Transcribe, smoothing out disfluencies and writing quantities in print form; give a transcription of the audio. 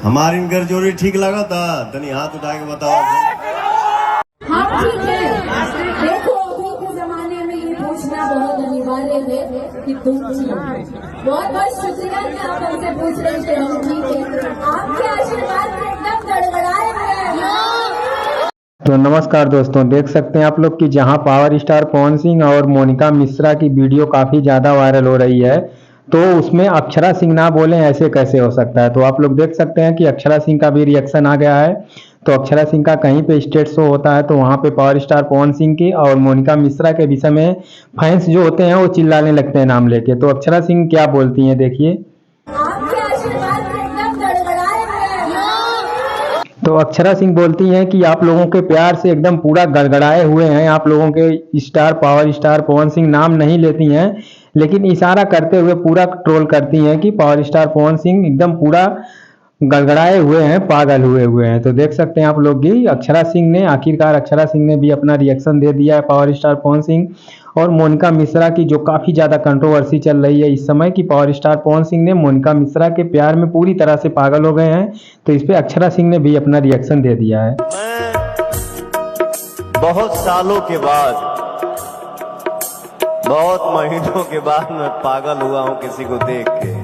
हमारी इनकर जोड़ी ठीक लगा था, तनी हाथ उठा के बताओ। हाँ ठीक है। देखो अभी के जमाने में ये पूछना बहुत अनिवार्य है कि तुम ठीक हो। बहुत बहुत शुक्रिया कि आप हमसे पूछ रहे थे, हम ठीक है। आपके आशीर्वाद में एकदम गड़गड़ाए हुए हैं। तो नमस्कार दोस्तों, देख सकते हैं आप लोग कि जहां पावर स्टार पवन सिंह और मोनिका मिश्रा की वीडियो काफ़ी ज़्यादा वायरल हो रही है, तो उसमें अक्षरा सिंह ना बोलें ऐसे कैसे हो सकता है। तो आप लोग देख सकते हैं कि अक्षरा सिंह का भी रिएक्शन आ गया है। तो अक्षरा सिंह का कहीं पे स्टेज शो होता है तो वहाँ पे पावर स्टार पवन सिंह की और मोनिका मिश्रा के विषय में फैंस जो होते हैं वो चिल्लाने लगते हैं नाम लेके। तो अक्षरा सिंह क्या बोलती हैं, देखिए। आपके आशीर्वाद में एकदम गड़गड़ाए हुए हैं। तो अक्षरा सिंह बोलती हैं कि आप लोगों के प्यार से एकदम पूरा गड़गड़ाए हुए हैं। आप लोगों के star power star Pawan Singh नाम नहीं लेती हैं, लेकिन इशारा करते हुए पूरा ट्रोल करती हैं कि पावर स्टार पवन सिंह एकदम पूरा गड़गड़ाए हुए हैं, पागल हुए हैं। तो देख सकते हैं आप लोग कि अक्षरा सिंह ने आखिरकार अक्षरा सिंह ने भी अपना रिएक्शन दे दिया है पावर स्टार पवन सिंह और मोनिका मिश्रा की, जो काफ़ी ज़्यादा कंट्रोवर्सी चल रही है इस समय कि पावर स्टार पवन सिंह ने मोनिका मिश्रा के प्यार में पूरी तरह से पागल हो गए हैं। तो इस पे अक्षरा सिंह ने भी अपना रिएक्शन दे दिया है। बहुत सालों के बाद, बहुत महीनों के बाद मैं पागल हुआ हूँ किसी को देख के।